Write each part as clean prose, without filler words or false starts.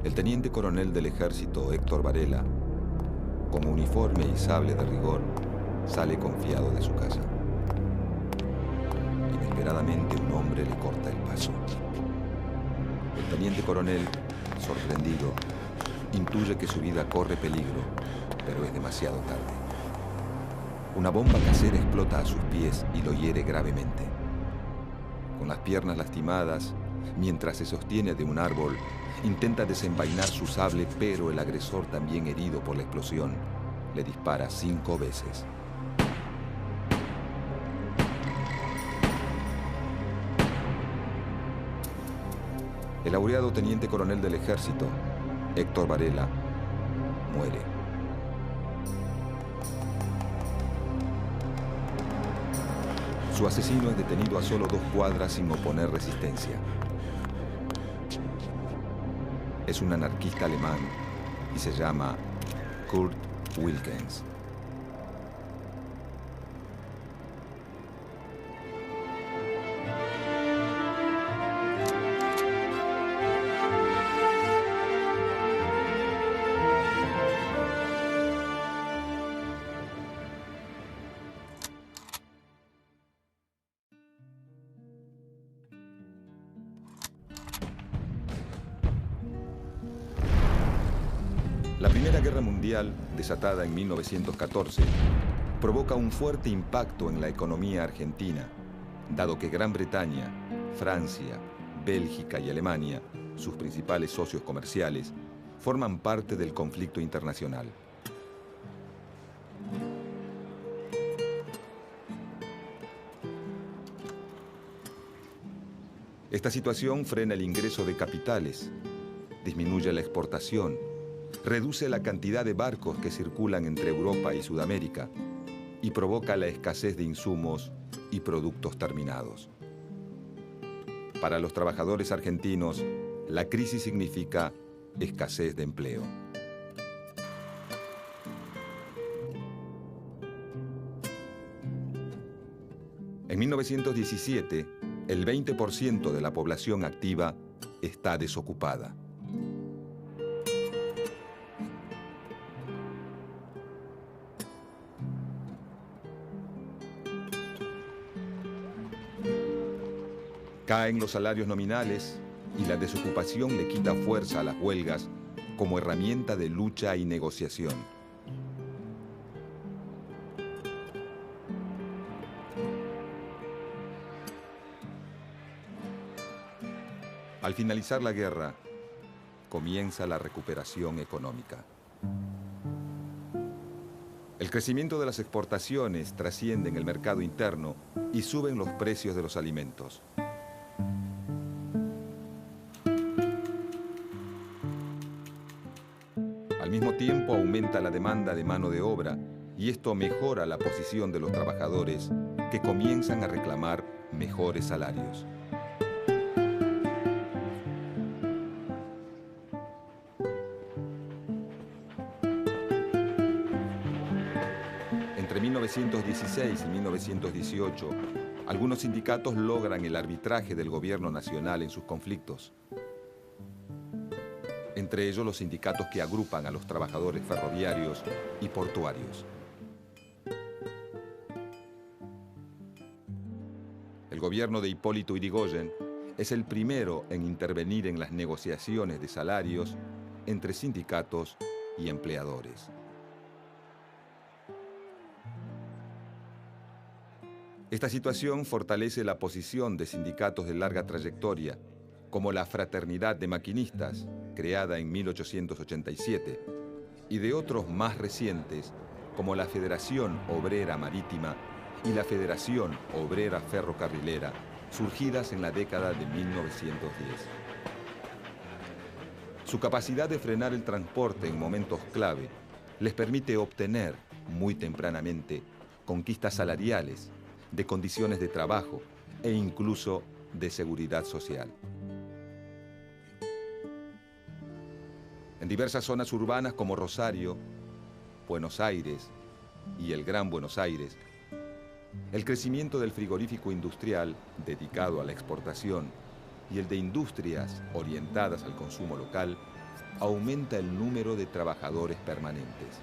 El teniente coronel del ejército, Héctor Varela, con uniforme y sable de rigor, sale confiado de su casa. Inesperadamente un hombre le corta el paso. El teniente coronel, sorprendido, intuye que su vida corre peligro, pero es demasiado tarde. Una bomba casera explota a sus pies y lo hiere gravemente. Con las piernas lastimadas, mientras se sostiene de un árbol, intenta desenvainar su sable, pero el agresor, también herido por la explosión, le dispara 5 veces. El laureado teniente coronel del ejército, Héctor Varela, muere. Su asesino es detenido a solo 2 cuadras sin oponer resistencia. Es un anarquista alemán y se llama Kurt Wilkens. La Primera Guerra Mundial, desatada en 1914, provoca un fuerte impacto en la economía argentina, dado que Gran Bretaña, Francia, Bélgica y Alemania, sus principales socios comerciales, forman parte del conflicto internacional. Esta situación frena el ingreso de capitales, disminuye la exportación, reduce la cantidad de barcos que circulan entre Europa y Sudamérica y provoca la escasez de insumos y productos terminados. Para los trabajadores argentinos, la crisis significa escasez de empleo. En 1917, el 20% de la población activa está desocupada. Caen los salarios nominales y la desocupación le quita fuerza a las huelgas como herramienta de lucha y negociación. Al finalizar la guerra, comienza la recuperación económica. El crecimiento de las exportaciones trasciende en el mercado interno y suben los precios de los alimentos. Al mismo tiempo aumenta la demanda de mano de obra y esto mejora la posición de los trabajadores que comienzan a reclamar mejores salarios. Entre 1916 y 1918, algunos sindicatos logran el arbitraje del gobierno nacional en sus conflictos. Entre ellos los sindicatos que agrupan a los trabajadores ferroviarios y portuarios. El gobierno de Hipólito Yrigoyen es el primero en intervenir en las negociaciones de salarios entre sindicatos y empleadores. Esta situación fortalece la posición de sindicatos de larga trayectoria, como la Fraternidad de Maquinistas, creada en 1887, y de otros más recientes, como la Federación Obrera Marítima y la Federación Obrera Ferrocarrilera, surgidas en la década de 1910. Su capacidad de frenar el transporte en momentos clave les permite obtener, muy tempranamente, conquistas salariales, de condiciones de trabajo e incluso de seguridad social. En diversas zonas urbanas como Rosario, Buenos Aires y el Gran Buenos Aires, el crecimiento del frigorífico industrial dedicado a la exportación y el de industrias orientadas al consumo local aumenta el número de trabajadores permanentes.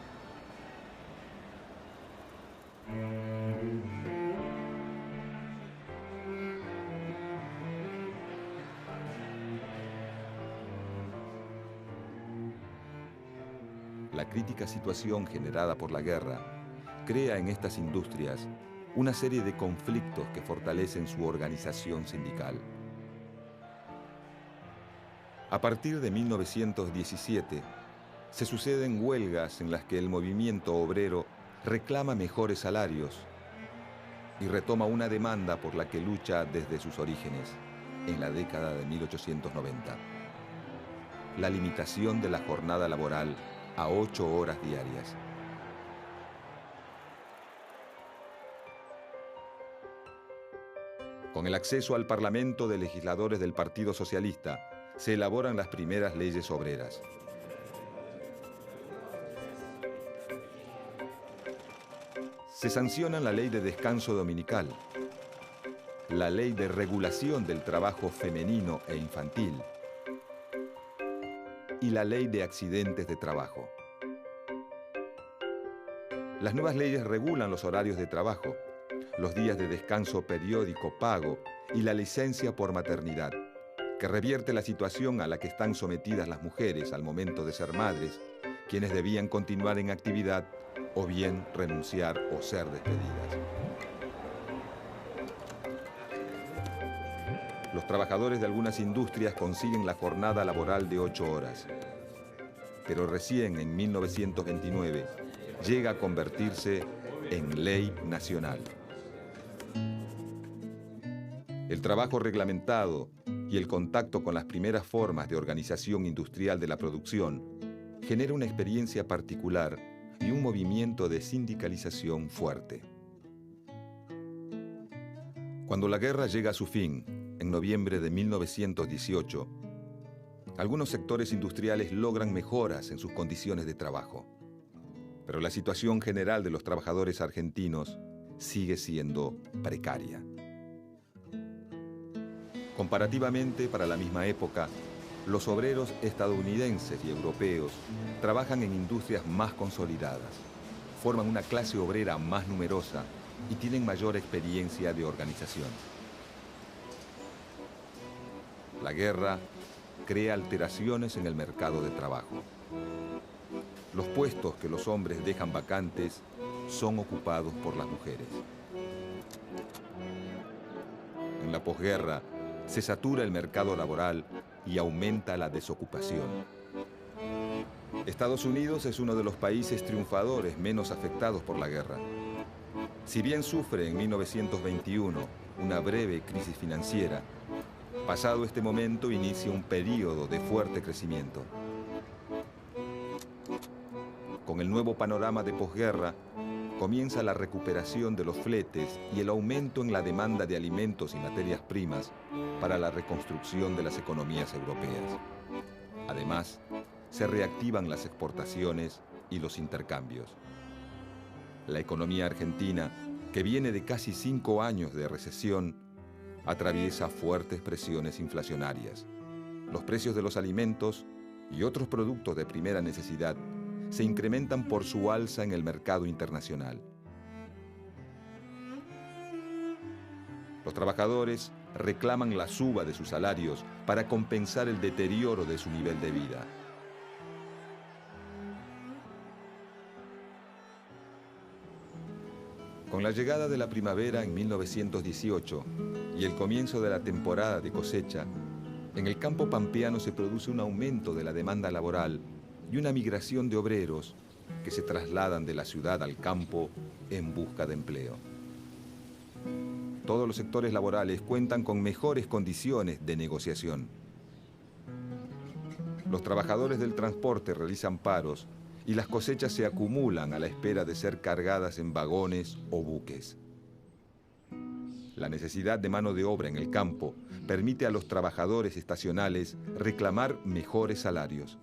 La crítica situación generada por la guerra crea en estas industrias una serie de conflictos que fortalecen su organización sindical. A partir de 1917, se suceden huelgas en las que el movimiento obrero reclama mejores salarios y retoma una demanda por la que lucha desde sus orígenes, en la década de 1890. La limitación de la jornada laboral a 8 horas diarias. Con el acceso al Parlamento de legisladores del Partido Socialista, se elaboran las primeras leyes obreras. Se sancionan la Ley de Descanso Dominical, la Ley de Regulación del Trabajo Femenino e Infantil y la Ley de Accidentes de Trabajo. Las nuevas leyes regulan los horarios de trabajo, los días de descanso periódico pago y la licencia por maternidad, que revierte la situación a la que están sometidas las mujeres al momento de ser madres, quienes debían continuar en actividad o bien renunciar o ser despedidas. Los trabajadores de algunas industrias consiguen la jornada laboral de 8 horas, pero recién en 1929 llega a convertirse en ley nacional. El trabajo reglamentado y el contacto con las primeras formas de organización industrial de la producción genera una experiencia particular y un movimiento de sindicalización fuerte. Cuando la guerra llega a su fin, en noviembre de 1918, algunos sectores industriales logran mejoras en sus condiciones de trabajo. Pero la situación general de los trabajadores argentinos sigue siendo precaria. Comparativamente, para la misma época, los obreros estadounidenses y europeos trabajan en industrias más consolidadas, forman una clase obrera más numerosa y tienen mayor experiencia de organización. La guerra crea alteraciones en el mercado de trabajo. Los puestos que los hombres dejan vacantes son ocupados por las mujeres. En la posguerra se satura el mercado laboral y aumenta la desocupación. Estados Unidos es uno de los países triunfadores menos afectados por la guerra. Si bien sufre en 1921 una breve crisis financiera, pasado este momento inicia un período de fuerte crecimiento. Con el nuevo panorama de posguerra, comienza la recuperación de los fletes y el aumento en la demanda de alimentos y materias primas para la reconstrucción de las economías europeas. Además, se reactivan las exportaciones y los intercambios. La economía argentina, que viene de casi 5 años de recesión, atraviesa fuertes presiones inflacionarias. Los precios de los alimentos y otros productos de primera necesidad se incrementan por su alza en el mercado internacional. Los trabajadores reclaman la suba de sus salarios para compensar el deterioro de su nivel de vida. Con la llegada de la primavera en 1918 y el comienzo de la temporada de cosecha, en el campo pampeano se produce un aumento de la demanda laboral y una migración de obreros que se trasladan de la ciudad al campo en busca de empleo. Todos los sectores laborales cuentan con mejores condiciones de negociación. Los trabajadores del transporte realizan paros y las cosechas se acumulan a la espera de ser cargadas en vagones o buques. La necesidad de mano de obra en el campo permite a los trabajadores estacionales reclamar mejores salarios.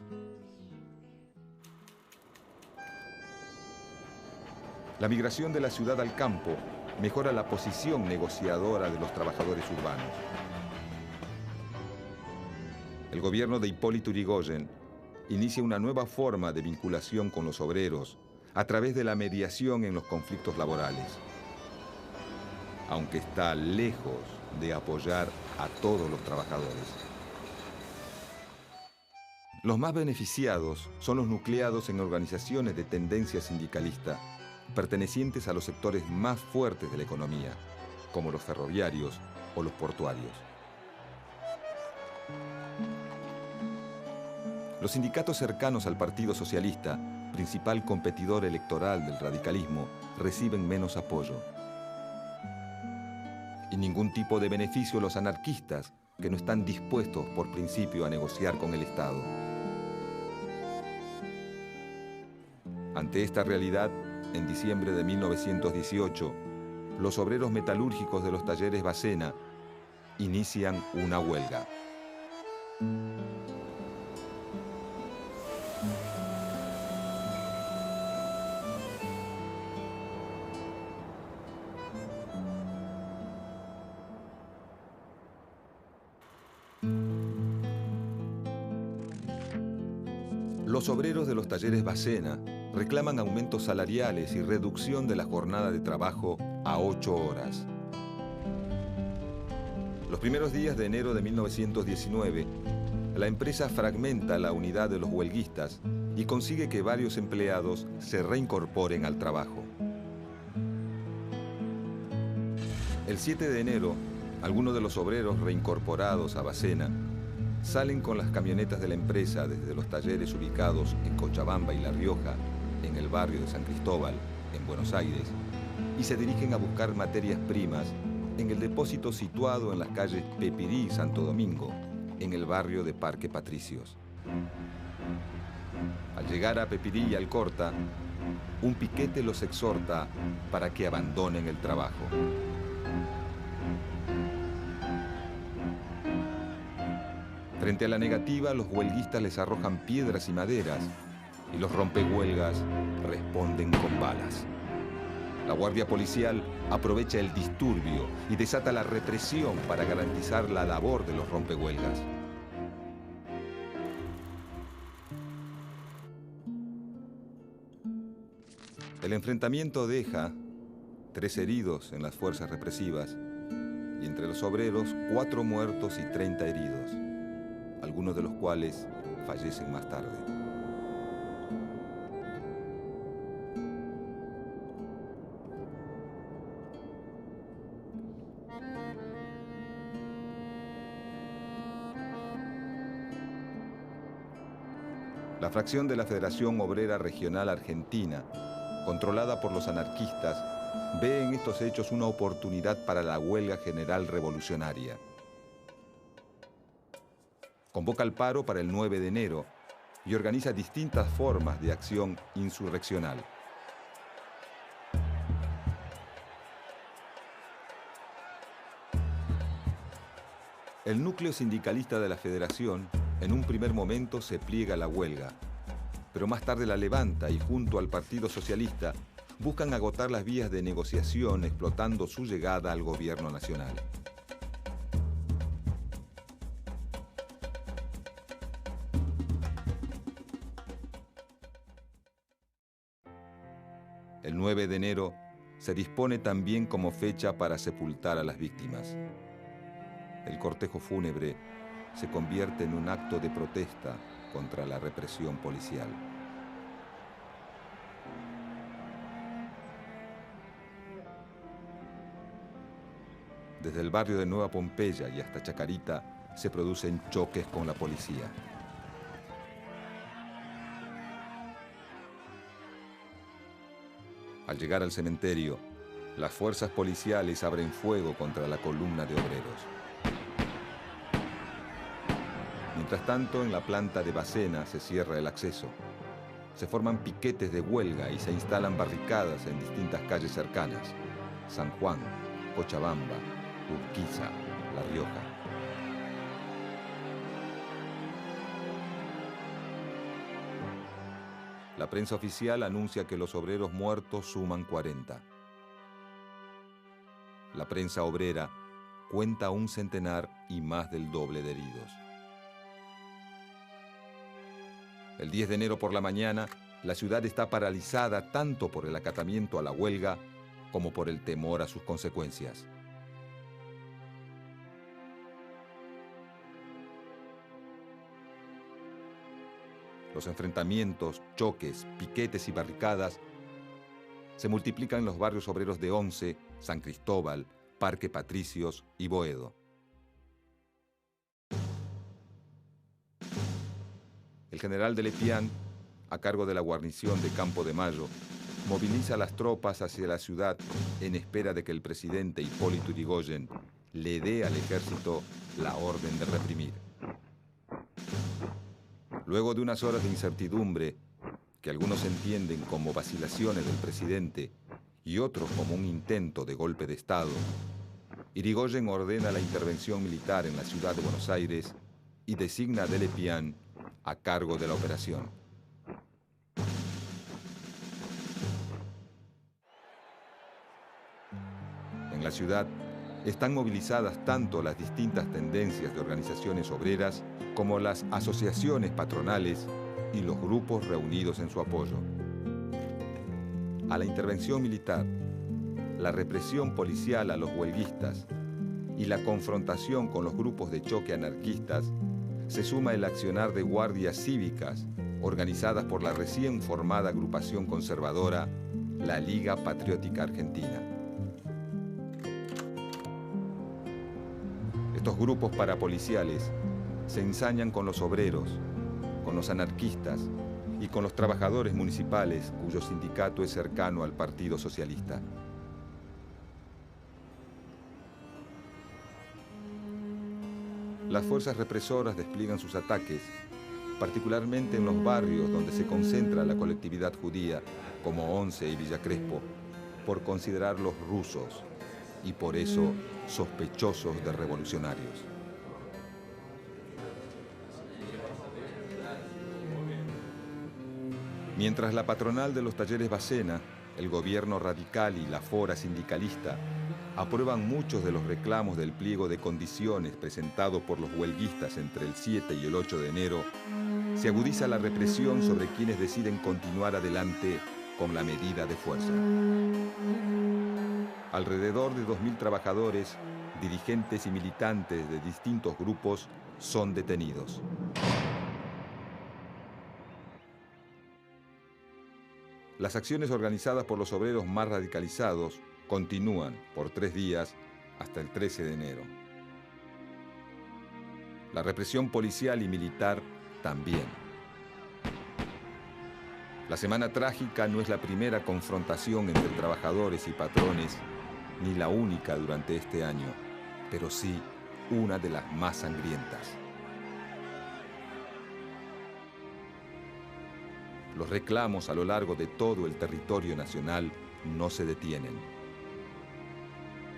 La migración de la ciudad al campo mejora la posición negociadora de los trabajadores urbanos. El gobierno de Hipólito Yrigoyen inicia una nueva forma de vinculación con los obreros a través de la mediación en los conflictos laborales, aunque está lejos de apoyar a todos los trabajadores. Los más beneficiados son los nucleados en organizaciones de tendencia sindicalista, pertenecientes a los sectores más fuertes de la economía, como los ferroviarios o los portuarios. Los sindicatos cercanos al Partido Socialista, principal competidor electoral del radicalismo, reciben menos apoyo. Y ningún tipo de beneficio los anarquistas, que no están dispuestos por principio a negociar con el Estado. Ante esta realidad, en diciembre de 1918, los obreros metalúrgicos de los talleres Bacena inician una huelga. Los obreros de los talleres Bacena reclaman aumentos salariales y reducción de la jornada de trabajo a 8 horas. Los primeros días de enero de 1919, la empresa fragmenta la unidad de los huelguistas y consigue que varios empleados se reincorporen al trabajo. El 7 de enero, algunos de los obreros reincorporados a Bacena salen con las camionetas de la empresa desde los talleres ubicados en Cochabamba y La Rioja, en el barrio de San Cristóbal, en Buenos Aires, y se dirigen a buscar materias primas en el depósito situado en las calles Pepirí y Santo Domingo, en el barrio de Parque Patricios. Al llegar a Pepirí y Alcorta, un piquete los exhorta para que abandonen el trabajo. Frente a la negativa, los huelguistas les arrojan piedras y maderas y los rompehuelgas responden con balas. La guardia policial aprovecha el disturbio y desata la represión para garantizar la labor de los rompehuelgas. El enfrentamiento deja 3 heridos en las fuerzas represivas y entre los obreros 4 muertos y 30 heridos, algunos de los cuales fallecen más tarde. La fracción de la Federación Obrera Regional Argentina, controlada por los anarquistas, ve en estos hechos una oportunidad para la huelga general revolucionaria. Convoca el paro para el 9 de enero y organiza distintas formas de acción insurreccional. El núcleo sindicalista de la Federación en un primer momento se pliega a la huelga, pero más tarde la levanta y junto al Partido Socialista buscan agotar las vías de negociación explotando su llegada al gobierno nacional. El 9 de enero se dispone también como fecha para sepultar a las víctimas. El cortejo fúnebre se convierte en un acto de protesta contra la represión policial. Desde el barrio de Nueva Pompeya y hasta Chacarita se producen choques con la policía. Al llegar al cementerio, las fuerzas policiales abren fuego contra la columna de obreros. Mientras tanto, en la planta de Bacena se cierra el acceso. Se forman piquetes de huelga y se instalan barricadas en distintas calles cercanas: San Juan, Cochabamba, Urquiza, La Rioja. La prensa oficial anuncia que los obreros muertos suman 40. La prensa obrera cuenta un centenar y más del doble de heridos. El 10 de enero por la mañana, la ciudad está paralizada tanto por el acatamiento a la huelga como por el temor a sus consecuencias. Los enfrentamientos, choques, piquetes y barricadas se multiplican en los barrios obreros de Once, San Cristóbal, Parque Patricios y Boedo. El general de Lepián, a cargo de la guarnición de Campo de Mayo, moviliza las tropas hacia la ciudad en espera de que el presidente Hipólito Yrigoyen le dé al ejército la orden de reprimir. Luego de unas horas de incertidumbre, que algunos entienden como vacilaciones del presidente y otros como un intento de golpe de Estado, Yrigoyen ordena la intervención militar en la ciudad de Buenos Aires y designa a de Lepián a cargo de la operación. En la ciudad están movilizadas tanto las distintas tendencias de organizaciones obreras como las asociaciones patronales y los grupos reunidos en su apoyo. A la intervención militar, la represión policial a los huelguistas y la confrontación con los grupos de choque anarquistas se suma el accionar de guardias cívicas organizadas por la recién formada agrupación conservadora, la Liga Patriótica Argentina. Estos grupos parapoliciales se ensañan con los obreros, con los anarquistas y con los trabajadores municipales cuyo sindicato es cercano al Partido Socialista. Las fuerzas represoras despliegan sus ataques, particularmente en los barrios donde se concentra la colectividad judía, como Once y Villa Crespo, por considerarlos rusos y por eso sospechosos de revolucionarios. Mientras la patronal de los talleres Bacena, el gobierno radical y la fora sindicalista aprueban muchos de los reclamos del pliego de condiciones presentado por los huelguistas entre el 7 y el 8 de enero, se agudiza la represión sobre quienes deciden continuar adelante con la medida de fuerza. Alrededor de 2.000 trabajadores, dirigentes y militantes de distintos grupos son detenidos. Las acciones organizadas por los obreros más radicalizados continúan por 3 días hasta el 13 de enero. La represión policial y militar también. La Semana Trágica no es la primera confrontación entre trabajadores y patrones, ni la única durante este año, pero sí una de las más sangrientas. Los reclamos a lo largo de todo el territorio nacional no se detienen.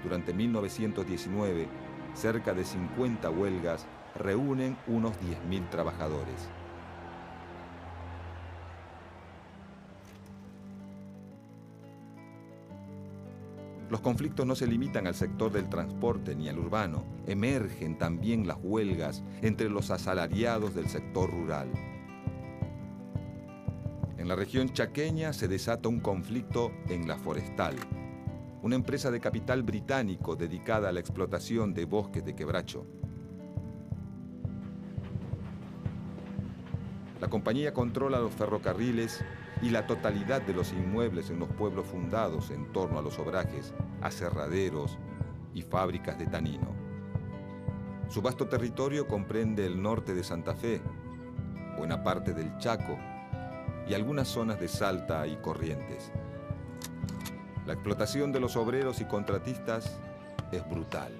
Durante 1919, cerca de 50 huelgas reúnen unos 10.000 trabajadores. Los conflictos no se limitan al sector del transporte ni al urbano. Emergen también las huelgas entre los asalariados del sector rural. En la región chaqueña se desata un conflicto en La Forestal, una empresa de capital británico dedicada a la explotación de bosques de quebracho. La compañía controla los ferrocarriles y la totalidad de los inmuebles en los pueblos fundados en torno a los obrajes, aserraderos y fábricas de tanino. Su vasto territorio comprende el norte de Santa Fe, buena parte del Chaco y algunas zonas de Salta y Corrientes. La explotación de los obreros y contratistas es brutal.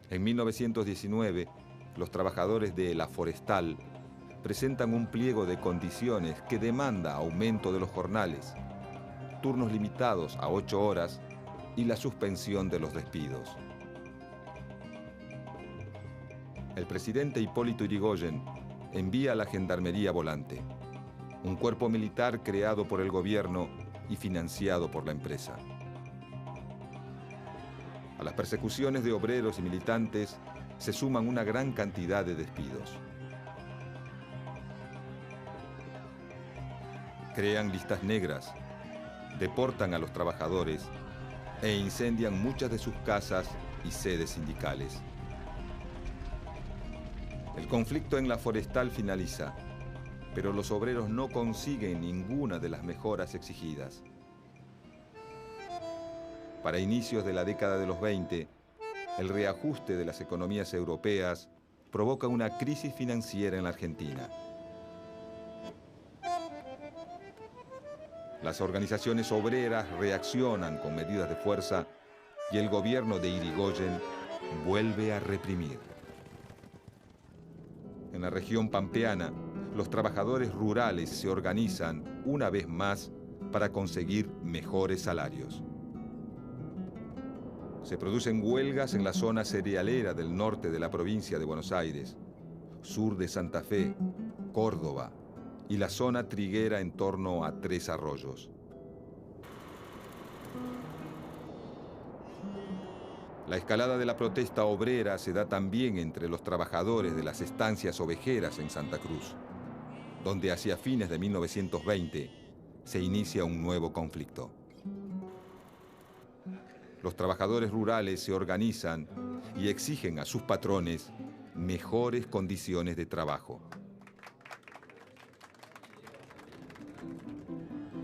En 1919, los trabajadores de La Forestal presentan un pliego de condiciones que demanda aumento de los jornales, turnos limitados a 8 horas y la suspensión de los despidos. El presidente Hipólito Yrigoyen envía a la Gendarmería Volante, un cuerpo militar creado por el gobierno y financiado por la empresa. A las persecuciones de obreros y militantes se suman una gran cantidad de despidos. Crean listas negras, deportan a los trabajadores e incendian muchas de sus casas y sedes sindicales. El conflicto en la forestal finaliza, pero los obreros no consiguen ninguna de las mejoras exigidas. Para inicios de la década de los 20, el reajuste de las economías europeas provoca una crisis financiera en la Argentina. Las organizaciones obreras reaccionan con medidas de fuerza y el gobierno de Irigoyen vuelve a reprimir. En la región pampeana, los trabajadores rurales se organizan una vez más para conseguir mejores salarios. Se producen huelgas en la zona cerealera del norte de la provincia de Buenos Aires, sur de Santa Fe, Córdoba y la zona triguera en torno a Tres Arroyos. La escalada de la protesta obrera se da también entre los trabajadores de las estancias ovejeras en Santa Cruz, donde hacia fines de 1920 se inicia un nuevo conflicto. Los trabajadores rurales se organizan y exigen a sus patrones mejores condiciones de trabajo.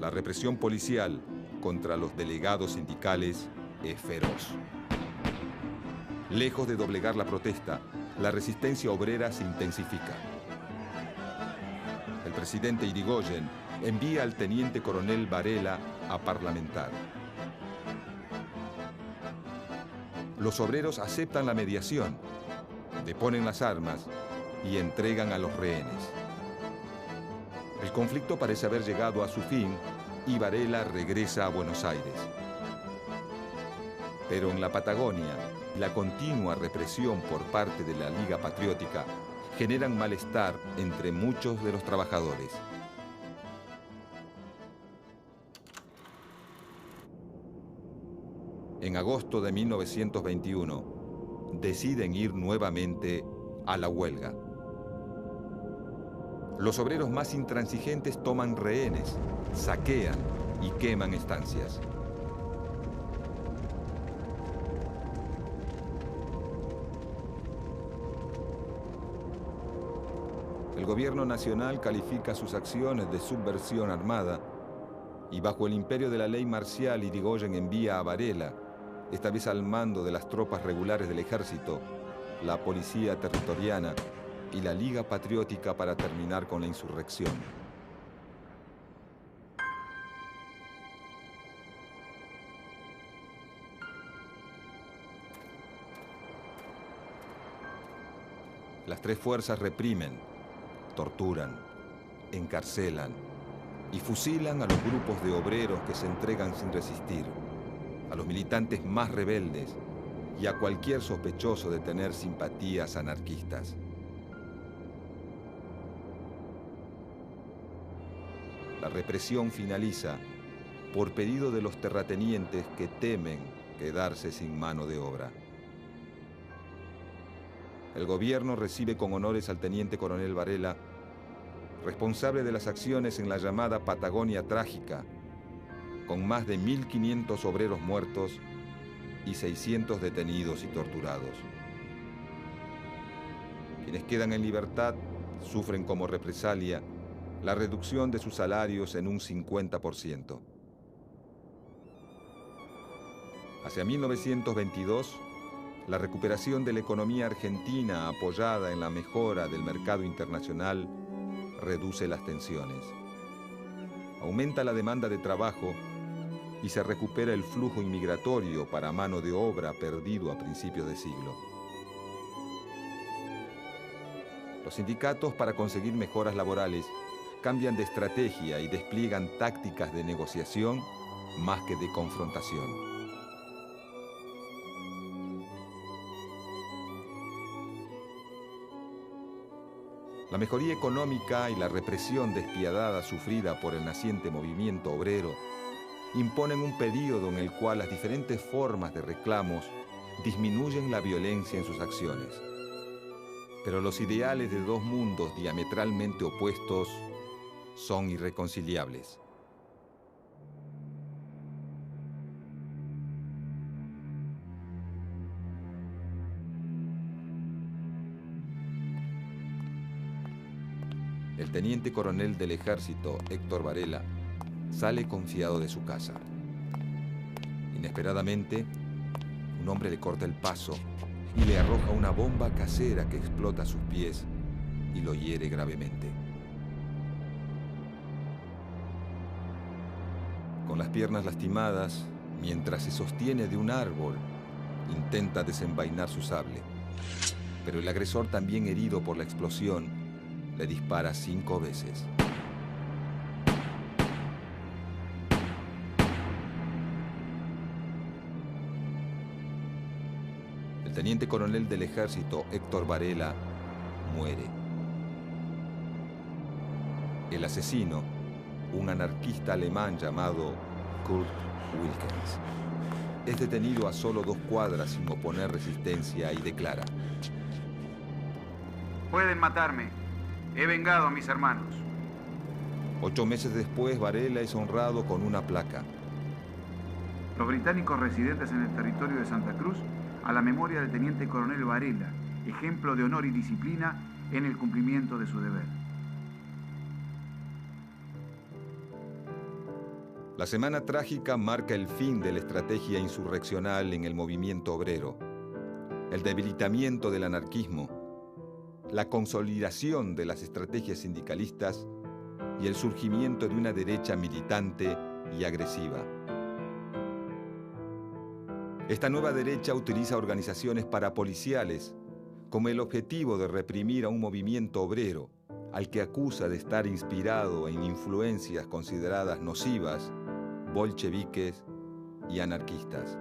La represión policial contra los delegados sindicales es feroz. Lejos de doblegar la protesta, la resistencia obrera se intensifica. El presidente Irigoyen envía al teniente coronel Varela a parlamentar. Los obreros aceptan la mediación, deponen las armas y entregan a los rehenes. El conflicto parece haber llegado a su fin y Varela regresa a Buenos Aires. Pero en la Patagonia, la continua represión por parte de la Liga Patriótica generan malestar entre muchos de los trabajadores. En agosto de 1921, deciden ir nuevamente a la huelga. Los obreros más intransigentes toman rehenes, saquean y queman estancias. El gobierno nacional califica sus acciones de subversión armada y bajo el imperio de la ley marcial Irigoyen envía a Varela, esta vez al mando de las tropas regulares del ejército, la policía territoriana y la Liga Patriótica para terminar con la insurrección. Las tres fuerzas reprimen, torturan, encarcelan y fusilan a los grupos de obreros que se entregan sin resistir, a los militantes más rebeldes y a cualquier sospechoso de tener simpatías anarquistas. La represión finaliza por pedido de los terratenientes que temen quedarse sin mano de obra. El gobierno recibe con honores al teniente coronel Varela, responsable de las acciones en la llamada Patagonia Trágica, con más de 1.500 obreros muertos y 600 detenidos y torturados. Quienes quedan en libertad sufren como represalia la reducción de sus salarios en un 50%. Hacia 1922, la recuperación de la economía argentina apoyada en la mejora del mercado internacional reduce las tensiones. Aumenta la demanda de trabajo y se recupera el flujo inmigratorio para mano de obra perdido a principios de siglo. Los sindicatos, para conseguir mejoras laborales, cambian de estrategia y despliegan tácticas de negociación más que de confrontación. La mejoría económica y la represión despiadada sufrida por el naciente movimiento obrero imponen un período en el cual las diferentes formas de reclamos disminuyen la violencia en sus acciones. Pero los ideales de dos mundos diametralmente opuestos son irreconciliables. El teniente coronel del ejército, Héctor Varela, sale confiado de su casa. Inesperadamente, un hombre le corta el paso y le arroja una bomba casera que explota a sus pies y lo hiere gravemente. Con las piernas lastimadas, mientras se sostiene de un árbol, intenta desenvainar su sable. Pero el agresor, también herido por la explosión, le dispara 5 veces. El teniente coronel del ejército, Héctor Varela, muere. El asesino, un anarquista alemán llamado Kurt Wilkens, es detenido a solo 2 cuadras sin oponer resistencia y declara: pueden matarme. He vengado a mis hermanos. 8 meses después, Varela es honrado con una placa. Los británicos residentes en el territorio de Santa Cruz, a la memoria del teniente coronel Varela, ejemplo de honor y disciplina en el cumplimiento de su deber. La semana trágica marca el fin de la estrategia insurreccional en el movimiento obrero, el debilitamiento del anarquismo, la consolidación de las estrategias sindicalistas y el surgimiento de una derecha militante y agresiva. Esta nueva derecha utiliza organizaciones parapoliciales como el objetivo de reprimir a un movimiento obrero al que acusa de estar inspirado en influencias consideradas nocivas, bolcheviques y anarquistas.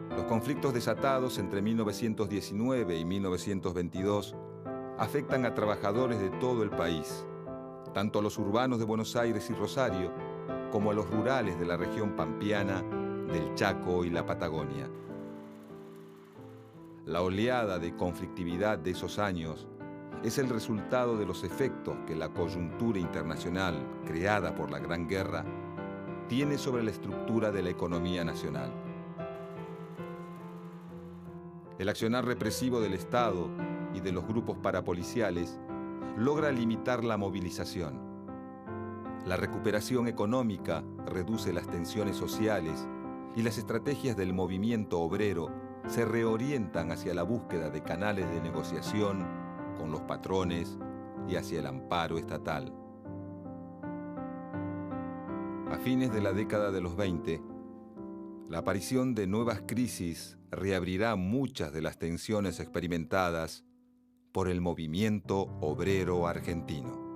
Los conflictos desatados entre 1919 y 1922 afectan a trabajadores de todo el país, tanto a los urbanos de Buenos Aires y Rosario, como a los rurales de la región pampeana, del Chaco y la Patagonia. La oleada de conflictividad de esos años es el resultado de los efectos que la coyuntura internacional creada por la Gran Guerra tiene sobre la estructura de la economía nacional. El accionar represivo del Estado y de los grupos parapoliciales logra limitar la movilización. La recuperación económica reduce las tensiones sociales y las estrategias del movimiento obrero se reorientan hacia la búsqueda de canales de negociación con los patrones y hacia el amparo estatal. A fines de la década de los 20, la aparición de nuevas crisis reabrirá muchas de las tensiones experimentadas por el movimiento obrero argentino.